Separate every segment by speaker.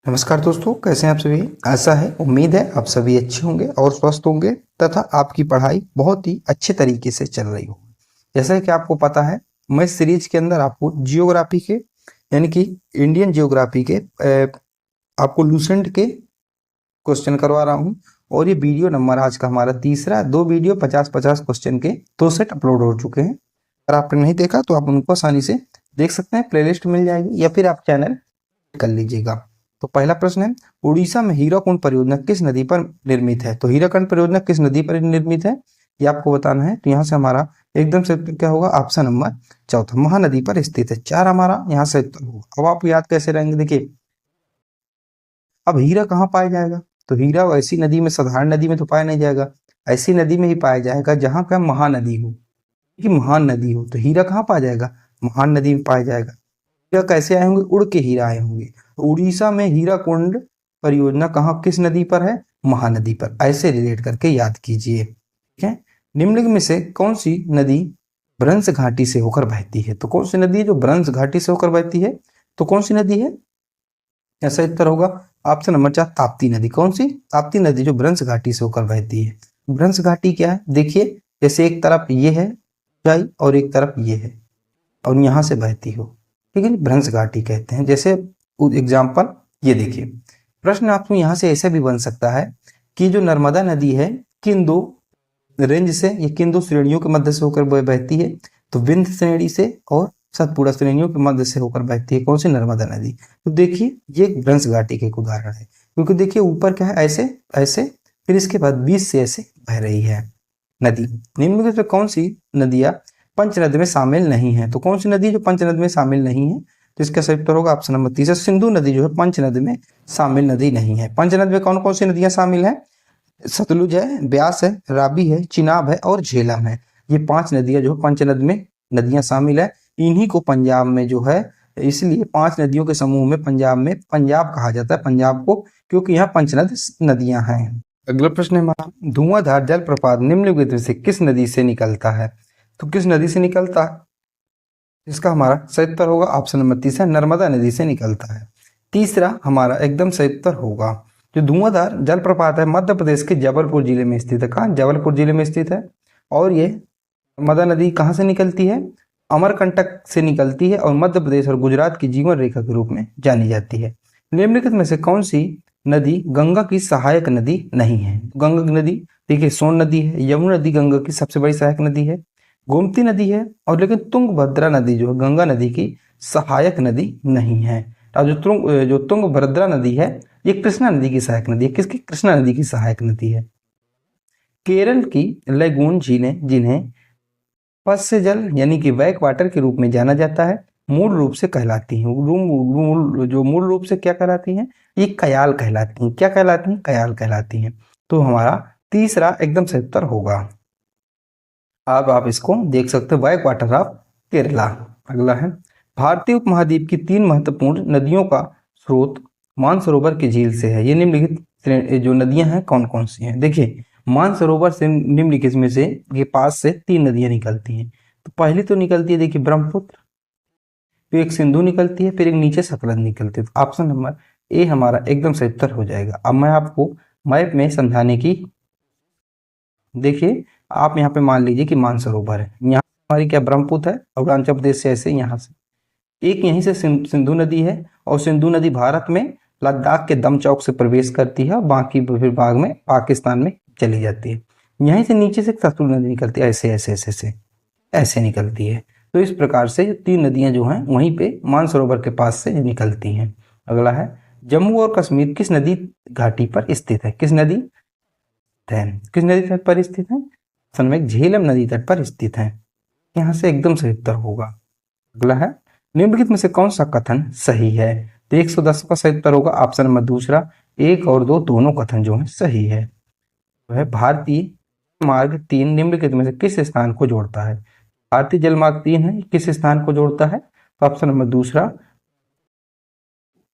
Speaker 1: नमस्कार दोस्तों, कैसे हैं आप सभी। आशा है, उम्मीद है आप सभी अच्छे होंगे और स्वस्थ होंगे तथा आपकी पढ़ाई बहुत ही अच्छे तरीके से चल रही हो। जैसा कि आपको पता है, मैं सीरीज के अंदर आपको जियोग्राफी के यानी कि इंडियन जियोग्राफी के आपको लूसेंट के क्वेश्चन करवा रहा हूं। और ये वीडियो नंबर आज का हमारा तीसरा। 2 वीडियो 50-50 क्वेश्चन के 2 सेट अपलोड हो चुके हैं। अगर आपने नहीं देखा तो आप उनको आसानी से देख सकते हैं, प्लेलिस्ट मिल जाएगी या फिर आप चैनल कर लीजिएगा। तो पहला प्रश्न है, उड़ीसा में हीराकुंड परियोजना किस नदी पर निर्मित है। तो हीराकुंड परियोजना किस नदी पर निर्मित है ये आपको बताना है। तो यहाँ से हमारा एकदम से क्या होगा, ऑप्शन नंबर चौथा, महानदी पर स्थित है। 4 हमारा यहाँ से उत्तर होगा। अब आप याद कैसे रहेंगे, देखिए अब हीरा कहाँ पाया जाएगा। तो हीरा ऐसी नदी में, साधारण नदी में तो पाया नहीं जाएगा, ऐसी नदी में ही पाया जाएगा जहाँ का महानदी हो, कि महान नदी हो। तो हीरा कहाँ पाया जाएगा, महान नदी में पाया जाएगा। हीरा कैसे आए होंगे, उड़ के हीरा आए होंगे। तो उड़ीसा में हीराकुंड परियोजना कहाँ, किस नदी पर है, महानदी पर। ऐसे रिलेट करके याद कीजिए, ठीक है। निम्नलिखित में से कौन सी नदी ब्रंश घाटी से होकर बहती है। तो कौन सी नदी है जो ब्रंश घाटी से होकर बहती है, तो कौन सी नदी है, ऐसा उत्तर होगा ऑप्शन नंबर 4, ताप्ती नदी। कौन सी, ताप्ती नदी जो ब्रंश घाटी से होकर बहती है। ब्रंश घाटी क्या है, देखिए जैसे एक तरफ ये है ऊंचाई और एक तरफ ये है और यहाँ से बहती हो, ठीक है, भ्रंश घाटी कहते हैं। जैसे एग्जाम्पल ये देखिए, प्रश्न आपको यहाँ से ऐसा भी बन सकता है कि जो नर्मदा नदी है किन दो रेंज से, ये किन दो श्रेणियों के मध्य से होकर बहती है। तो विंध्य श्रेणी से और सतपुड़ा श्रेणियों के मध्य से होकर बहती है कौन सी, नर्मदा नदी। तो देखिए ये भ्रंश घाटी के एक उदाहरण है, क्योंकि देखिए ऊपर क्या है, ऐसे ऐसे, फिर इसके बाद बीच से ऐसे बह रही है नदी। निम्नलिखित में कौन सी नदियां पंचनद में शामिल नहीं है। तो कौन सी नदी जो पंचनद में शामिल नहीं है, तो इसका सही उत्तर होगा ऑप्शन नंबर 3, सिंधु नदी जो है पंचनद में शामिल नदी नहीं है। पंचनद में कौन कौन सी नदियां शामिल है, सतलुज है, ब्यास है, रावी है, चिनाब है और झेलम है। ये 5 नदियां जो पंचनद में नदियां शामिल है। इन्हीं को पंजाब में जो है, इसलिए 5 नदियों के समूह में पंजाब कहा जाता है, पंजाब को, क्योंकि यहाँ पंचनद नदियां हैं। अगला प्रश्न है हमारा, धुआंधार जलप्रपात निम्नलिखित में से किस नदी से निकलता है। तो किस नदी से निकलता है, इसका हमारा सही उत्तर होगा ऑप्शन नंबर 3, नर्मदा नदी से निकलता है। तीसरा हमारा एकदम सही उत्तर होगा, जो धुआंधार जलप्रपात है मध्य प्रदेश के जबलपुर जिले में स्थित है। कहाँ, जबलपुर जिले में स्थित है। और ये नर्मदा नदी कहाँ से निकलती है, अमरकंटक से निकलती है और मध्य प्रदेश और गुजरात की जीवन रेखा के रूप में जानी जाती है। निम्नलिखित में से कौन सी नदी गंगा की सहायक नदी नहीं है। गंगा नदी देखिए सोन नदी है, यमुना नदी गंगा की सबसे बड़ी सहायक नदी है, गोमती नदी है, और लेकिन तुंगभद्रा नदी जो है गंगा नदी की सहायक नदी नहीं है। और जो तुंगभद्रा नदी है ये कृष्णा नदी की सहायक नदी है। किसकी, कृष्णा नदी की सहायक नदी है। केरल की लेगून झीलें जिन्हें पश्च जल यानी कि बैक वाटर के रूप में जाना जाता है, मूल रूप से कहलाती हैं, मूल रूप से क्या कहलाती हैं, ये कयाल कहलाती हैं। क्या कहलाती हैं, कयाल कहलाती हैं। तो हमारा तीसरा एकदम सही उत्तर होगा। अब आप इसको देख सकते हो, बैक वाटर ऑफ केरला। अगला है, भारतीय उपमहाद्वीप की 3 महत्वपूर्ण नदियों का स्रोत मानसरोवर की झील से है। ये निम्नलिखित जो नदियां हैं कौन कौन सी हैं। देखिए मानसरोवर से निम्नलिखित में से के पास से 3 नदियां निकलती हैं। तो पहली तो निकलती है देखिए ब्रह्मपुत्र, फिर एक सिंधु निकलती है, फिर एक नीचे सतलज निकलती है। तो ऑप्शन नंबर ए हमारा एकदम सही उत्तर हो जाएगा। अब मैं आपको मैप में समझाने की, देखिए आप यहाँ पे मान लीजिए कि मानसरोवर है, यहाँ हमारी क्या ब्रह्मपुत्र है, अरुणाचल प्रदेश से ऐसे यहाँ से एक, यहीं से सिंधु नदी है, और सिंधु नदी भारत में लद्दाख के दमचौक से प्रवेश करती है, बाकी फिर भाग में पाकिस्तान में चली जाती है। यहीं से नीचे से सतलुज नदी निकलती है, ऐसे ऐसे ऐसे ऐसे ऐसे निकलती है। तो इस प्रकार से 3 नदियां जो हैं वहीं पे मानसरोवर के पास से निकलती हैं। अगला है, जम्मू और कश्मीर किस नदी घाटी पर स्थित है। किस नदी है, किस नदी तट पर स्थित है, ऑप्शन में झेलम नदी तट पर स्थित है। यहाँ से एकदम सही उत्तर होगा। अगला है, निम्नलिखित में से कौन सा कथन सही है। तो 110 का सही उत्तर होगा ऑप्शन नंबर दूसरा, 1 और 2 दोनों कथन जो है सही है। तो है भारतीय मार्ग 3 निम्नलिखित में से किस स्थान को जोड़ता है। भारतीय जलमार्ग 3 है, किस स्थान को जोड़ता है, तो ऑप्शन नंबर दूसरा,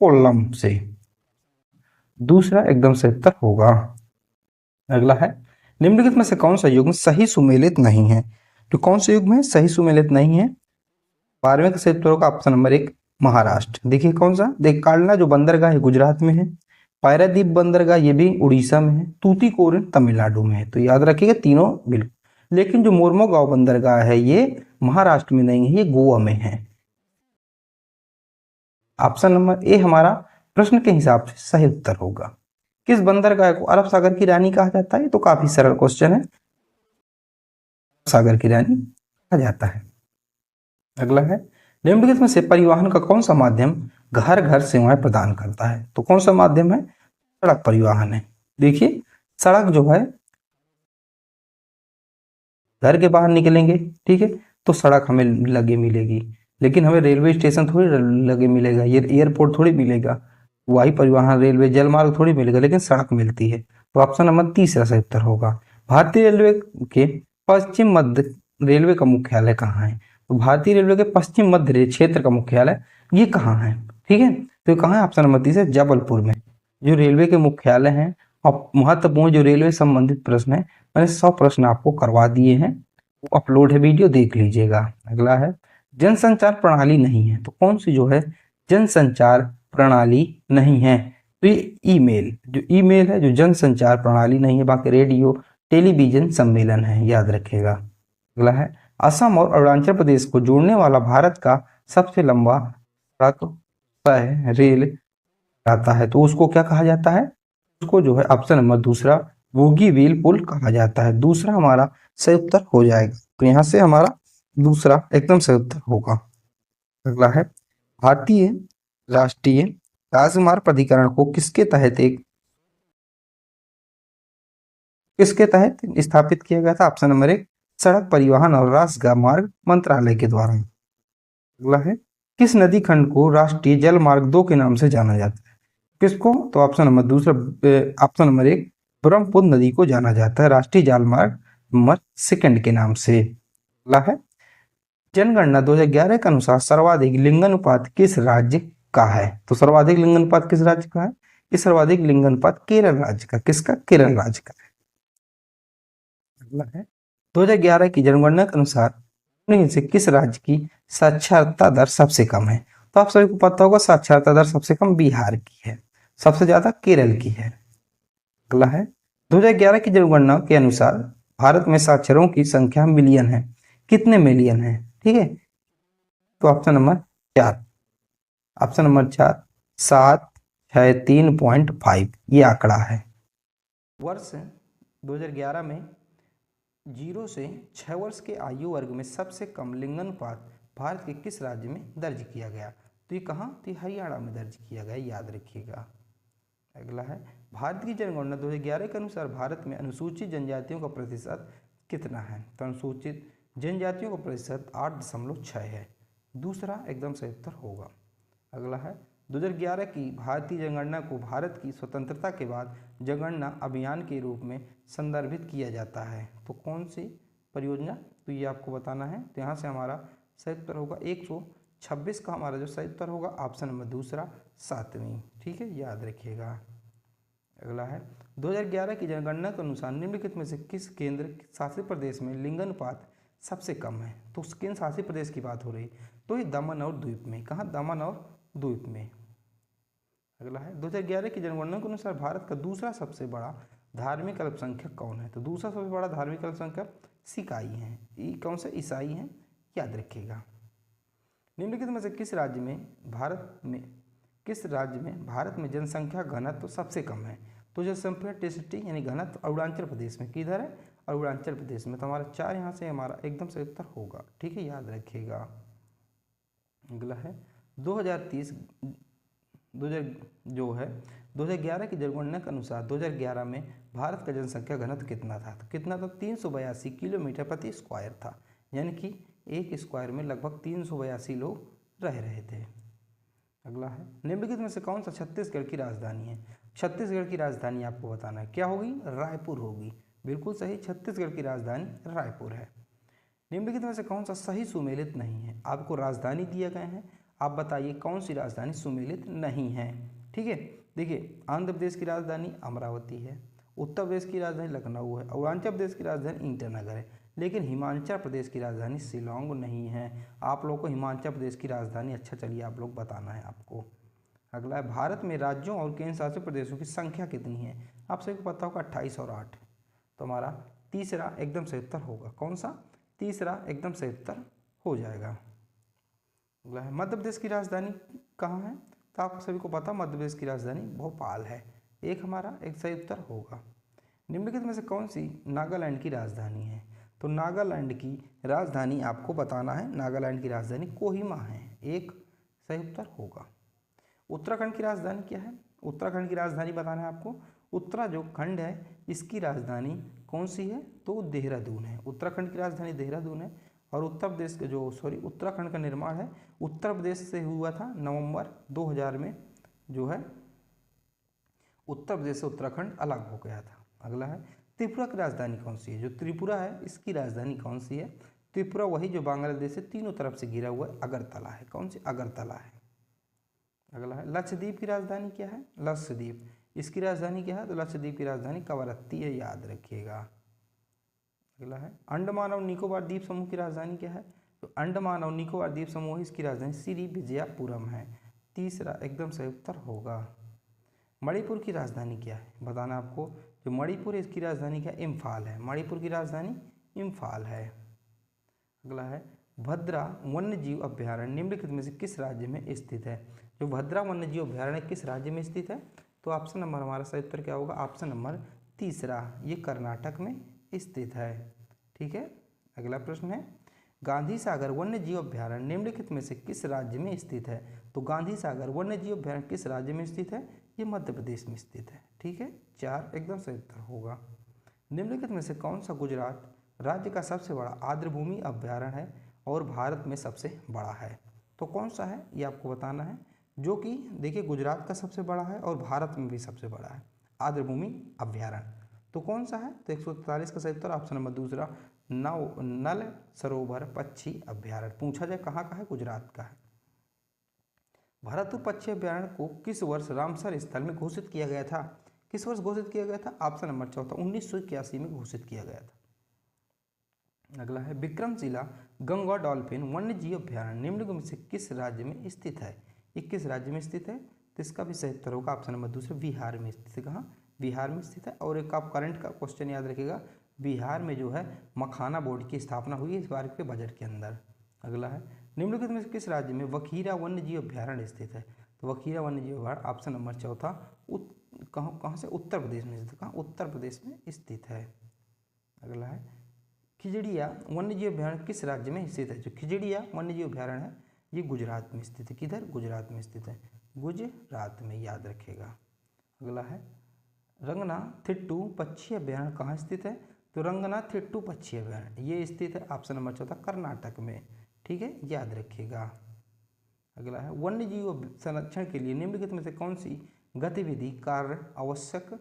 Speaker 1: कोल्लम से। दूसरा एकदम सही उत्तर होगा। अगला है, निम्नलिखित में से कौन सा युग्म सही सुमेलित नहीं है। तो कौन सा युग्म है सही सुमेलित नहीं है, 12वें का सही उत्तर होगा ऑप्शन नंबर 1, महाराष्ट्र। देखिए कौन सा, देख कालना जो बंदरगाह है गुजरात में है, पायरादीप बंदरगाह ये भी उड़ीसा में है, तूतीकोरिन तमिलनाडु में है। तो याद रखिएगा तीनों बिल्कुल। लेकिन जो मोरमुगांव बंदरगाह है ये महाराष्ट्र में नहीं है, ये गोवा में है। ऑप्शन नंबर ए हमारा प्रश्न के हिसाब से सही उत्तर होगा। किस बंदरगाह को अरब सागर की रानी कहा जाता है? तो काफी सरल क्वेश्चन है, सागर की रानी कहा जाता है। अगला है, निम्नलिखित में से परिवहन का कौन सा माध्यम घर घर सेवाएं प्रदान करता है? तो कौन सा माध्यम है? सड़क परिवहन है। देखिए सड़क जो है, घर के बाहर निकलेंगे ठीक है तो सड़क हमें लगे मिलेगी, लेकिन हमें रेलवे स्टेशन थोड़ी लगे मिलेगा, ये एयरपोर्ट थोड़ी मिलेगा, वायु परिवहन रेलवे जल मार्ग थोड़ी मिलेगा, लेकिन सड़क मिलती है। तो ऑप्शन नंबर तीसरा सही उत्तर होगा। भारतीय रेलवे के पश्चिम मध्य रेलवे का मुख्यालय कहाँ है? तो भारतीय रेलवे के पश्चिम मध्य क्षेत्र का मुख्यालय ये कहाँ है? ठीक है, तो ये कहाँ है? ऑप्शन नंबर तीसरा जबलपुर में। जो रेलवे के मुख्यालय हैं और महत्वपूर्ण जो रेलवे संबंधित प्रश्न है, मैंने 100 प्रश्न आपको करवा दिए हैं, वो अपलोड है, वीडियो देख लीजिएगा। अगला है, जनसंचार प्रणाली नहीं है, तो कौन सी जो है जनसंचार प्रणाली नहीं है? तो ये ईमेल, जो ईमेल है जो जनसंचार प्रणाली नहीं है, बाकी रेडियो टेलीविजन सम्मेलन है, याद रखिएगा। अगला है, असम और अरुणाचल प्रदेश को जोड़ने वाला भारत का सबसे लंबा सड़क रेल आता है, तो उसको क्या कहा जाता है? उसको जो है ऑप्शन नंबर दूसरा बोगीबील पुल कहा जाता है। दूसरा हमारा सही उत्तर हो जाएगा, तो यहाँ से हमारा दूसरा एकदम सही उत्तर होगा। अगला है, भारतीय राष्ट्रीय राजमार्ग प्राधिकरण को किसके तहत स्थापित किया गया था? ऑप्शन नंबर एक सड़क परिवहन और राजमार्ग मंत्रालय के द्वारा। अगला है, किस नदी खंड को राष्ट्रीय जल मार्ग 2 के नाम से जाना जाता है? किसको? तो ऑप्शन नंबर दूसरा, ऑप्शन नंबर एक ब्रह्मपुत्र नदी को जाना जाता है राष्ट्रीय जल मार्ग नंबर 2 के नाम से। अगला है, जनगणना 2011 के अनुसार सर्वाधिक लिंगानुपात किस राज्य का है? तो सर्वाधिक लिंगानुपात किस राज्य का है? इस सर्वाधिक लिंगानुपात केरल राज्य का। किसका? केरल राज्य का। अगला है, 2011 की जनगणना के अनुसार निम्न से किस राज्य की साक्षरता दर सबसे कम है? तो आप सभी को पता होगा साक्षरता दर सबसे कम बिहार की है, सबसे ज्यादा केरल की है। अगला है, 2011 की जनगणना के अनुसार भारत में साक्षरों की संख्या मिलियन है, कितने मिलियन है? ठीक है, तो ऑप्शन नंबर 4, ऑप्शन नंबर 4 763.5 ये आंकड़ा है। वर्ष 2011 में 0 से 6 वर्ष के आयु वर्ग में सबसे कम लिंगानुपात भारत के किस राज्य में दर्ज किया गया? तो ये कहाँ? तो हरियाणा में दर्ज किया गया, याद रखिएगा। अगला है, भारत की जनगणना 2011 के अनुसार भारत में अनुसूचित जनजातियों का प्रतिशत कितना है? तो अनुसूचित जनजातियों का प्रतिशत 8.6 है। दूसरा एकदम सही उत्तर होगा। अगला है, 2011 की भारतीय जनगणना को भारत की स्वतंत्रता के बाद जनगणना अभियान के रूप में संदर्भित किया जाता है, तो कौन सी परियोजना? तो ये आपको बताना है। तो यहाँ से हमारा सही उत्तर होगा 126 का हमारा जो सही उत्तर होगा ऑप्शन नंबर दूसरा 7वीं। ठीक है, याद रखिएगा। अगला है, 2011 की जनगणना के अनुसार निम्नलिखित में से किस केंद्र शासित प्रदेश में लिंगानुपात सबसे कम है? तो उस केंद्र शासित प्रदेश की बात हो रही, तो ये दमन और द्वीप में। कहाँ? दमन और द्वीप में। अगला है, 2011 की जनगणना के अनुसार भारत का दूसरा सबसे बड़ा धार्मिक अल्पसंख्यक कौन है? तो दूसरा सबसे बड़ा धार्मिक अल्पसंख्यक सिकाई हैं। कौन से? ईसाई हैं, याद रखिएगा। निम्नलिखित में से किस राज्य में भारत में जनसंख्या घनत्व सबसे कम है? तो जनसंख्या डेंसिटी यानी घनत्व अरुणाचल प्रदेश में। किधर है? अरुणाचल प्रदेश में। तो हमारा 4 यहाँ से हमारा एकदम सही उत्तर होगा। ठीक है, याद रखिएगा। अगला है, 2011 की जनगणना के अनुसार 2011 में भारत का जनसंख्या घनत्व कितना था? तो कितना था? 382 किलोमीटर प्रति स्क्वायर था, यानी कि एक स्क्वायर में लगभग 382 लोग रह रहे थे। अगला है, निम्नलिखित में से कौन सा छत्तीसगढ़ की राजधानी है? छत्तीसगढ़ की राजधानी आपको बताना है, क्या होगी? रायपुर होगी। बिल्कुल सही, छत्तीसगढ़ की राजधानी रायपुर है। निम्नलिखित में से कौन सा सही सुमेलित नहीं है? आपको राजधानी दिए गए हैं, आप बताइए कौन सी राजधानी सुमेलित नहीं है। ठीक है, देखिए आंध्र प्रदेश की राजधानी अमरावती है, उत्तर प्रदेश की राजधानी लखनऊ है, अरुणाचल प्रदेश की राजधानी ईटानगर है, लेकिन हिमाचल प्रदेश की राजधानी शिलोंग नहीं है। आप लोगों को हिमाचल प्रदेश की राजधानी, अच्छा चलिए आप लोग बताना है आपको। अगला है, भारत में राज्यों और केंद्र शासित प्रदेशों की संख्या कितनी है? आप सभी को पता होगा 28 और 8। तो हमारा तीसरा एकदम सही उत्तर होगा। कौन सा? तीसरा एकदम सही उत्तर हो जाएगा। अगला है, मध्य प्रदेश की राजधानी कहाँ है? तो आप सभी को पता मध्य प्रदेश की राजधानी भोपाल है। एक हमारा एक सही उत्तर होगा। निम्नलिखित में से कौन सी नागालैंड की राजधानी है? तो नागालैंड की राजधानी आपको बताना है। नागालैंड की राजधानी कोहिमा है। एक सही उत्तर होगा। उत्तराखंड की राजधानी क्या है? उत्तराखंड की राजधानी बताना है आपको। उत्तरा जो खंड है इसकी राजधानी कौन सी है? तो देहरादून है। उत्तराखंड की राजधानी देहरादून है। और उत्तर प्रदेश के उत्तराखंड का निर्माण है उत्तर प्रदेश से हुआ था नवंबर 2000 में, जो है उत्तर प्रदेश से उत्तराखंड अलग हो गया था। अगला है, त्रिपुरा की राजधानी कौन सी है? जो त्रिपुरा है इसकी राजधानी कौन सी है? त्रिपुरा वही जो बांग्लादेश से तीनों तरफ से घिरा हुआ है, अगरतला है। कौन सी? अगरतला है। अगला है, लक्षद्वीप की राजधानी क्या है? लक्षद्वीप, इसकी राजधानी क्या है? तो लक्षद्वीप की राजधानी कवरत्ती है, याद रखिएगा। अगला है, अंडमान और निकोबार द्वीप समूह की राजधानी क्या है? तो अंडमान और निकोबार द्वीप समूह, इसकी राजधानी श्री विजयपुरम है। तीसरा एकदम सही उत्तर होगा। मणिपुर की राजधानी क्या है? बताना आपको। जो मणिपुर है इसकी राजधानी क्या है? इम्फाल है। मणिपुर की राजधानी इम्फाल है। अगला है, भद्रा वन्यजीव अभ्यारण्य निम्नलिखित में से किस राज्य में स्थित है? जो भद्रा वन्यजीव अभ्यारण्य किस राज्य में स्थित है? तो ऑप्शन नंबर हमारा सही उत्तर क्या होगा? ऑप्शन नंबर तीसरा, ये कर्नाटक में स्थित है। ठीक है। अगला प्रश्न है, गांधी सागर वन्यजीव अभ्यारण्य निम्नलिखित में से किस राज्य में स्थित है? तो गांधी सागर वन्यजीव अभ्यारण्य किस राज्य में स्थित है? ये मध्य प्रदेश में स्थित है। ठीक है, 4 एकदम सही उत्तर होगा। निम्नलिखित में से कौन सा गुजरात राज्य का सबसे बड़ा आर्द्रभूमि अभ्यारण्य है और भारत में सबसे बड़ा है? तो कौन सा है ये आपको बताना है। जो कि देखिए गुजरात का सबसे बड़ा है और भारत में भी सबसे बड़ा है आर्द्रभूमि अभ्यारण्य। तो कौन सा है? तो 143 का सही उत्तर ऑप्शन नंबर दूसरा, नल सरोवर पक्षी अभ्यारण्य। पूछा जाए कहाँ का है? गुजरात का है। भरतपुर पक्षी अभ्यारण्य को किस वर्ष रामसर स्थल में घोषित किया गया था? किस वर्ष घोषित किया गया था? ऑप्शन नंबर चौथा, 1981 में घोषित किया गया था। अगला है, विक्रमशिला गंगा डॉल्फिन वन्यजीव अभ्यारण्य निम्नलिखित में से किस राज्य में स्थित है? ये किस राज्य में स्थित है? तो इसका भी सही उत्तर होगा ऑप्शन नंबर दूसरा, बिहार में स्थित है। कहाँ? बिहार में स्थित है। और एक आप करंट का क्वेश्चन याद रखिएगा, बिहार में जो है मखाना बोर्ड की स्थापना हुई इस बार के बजट के अंदर। अगला है, निम्नलिखित में से किस राज्य में वखीरा वन्यजीव अभ्यारण्य स्थित है? तो वखीरा वन्यजीव अभ्यारण्य ऑप्शन नंबर चौथा, कहाँ से? उत्तर प्रदेश में स्थित। कहाँ? उत्तर प्रदेश में स्थित है। अगला है, खिजड़िया वन्यजीव अभ्यारण्य किस राज्य में स्थित है? जो खिजड़िया वन्यजीव अभ्यारण्य है ये गुजरात में स्थित है। किधर? गुजरात में स्थित है। गुजरात में, याद रखिएगा। अगला है, रंगनाथिट्टू पक्षी अभ्यारण्य कहाँ स्थित है? तो रंगनाथिट्टू पक्षी अभ्यारण्य ये स्थित है ऑप्शन नंबर चौथा, कर्नाटक में। ठीक है, याद रखिएगा। अगला है, वन्यजीव संरक्षण के लिए निम्नलिखित में से कौन सी गतिविधि कार्य आवश्यक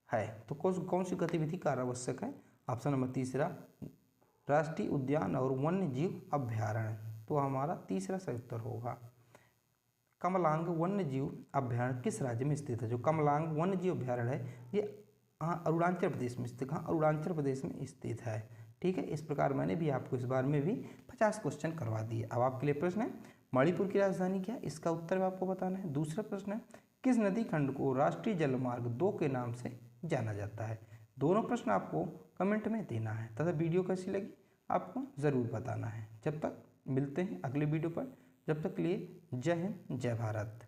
Speaker 1: है? तो कौन सी गतिविधि कार्य आवश्यक है? ऑप्शन नंबर तीसरा, राष्ट्रीय उद्यान और वन्यजीव अभ्यारण्य। तो हमारा तीसरा सही उत्तर होगा। कमलांग वन्यजीव अभ्यारण्य किस राज्य में स्थित है? जो कमलांग वन्यजीव अभ्यारण्य है ये अरुणाचल प्रदेश में स्थित। कहाँ? अरुणाचल प्रदेश में स्थित है। ठीक है, इस प्रकार मैंने भी आपको इस बार में भी 50 क्वेश्चन करवा दिए। अब आपके लिए प्रश्न है, मणिपुर की राजधानी क्या है? इसका उत्तर भी आपको बताना है। दूसरा प्रश्न है, किस नदी खंड को राष्ट्रीय जलमार्ग 2 के नाम से जाना जाता है? दोनों प्रश्न आपको कमेंट में देना है तथा वीडियो कैसी लगी आपको ज़रूर बताना है। जब तक मिलते हैं अगले वीडियो पर, जब तक के लिए जय हिंद, जय भारत।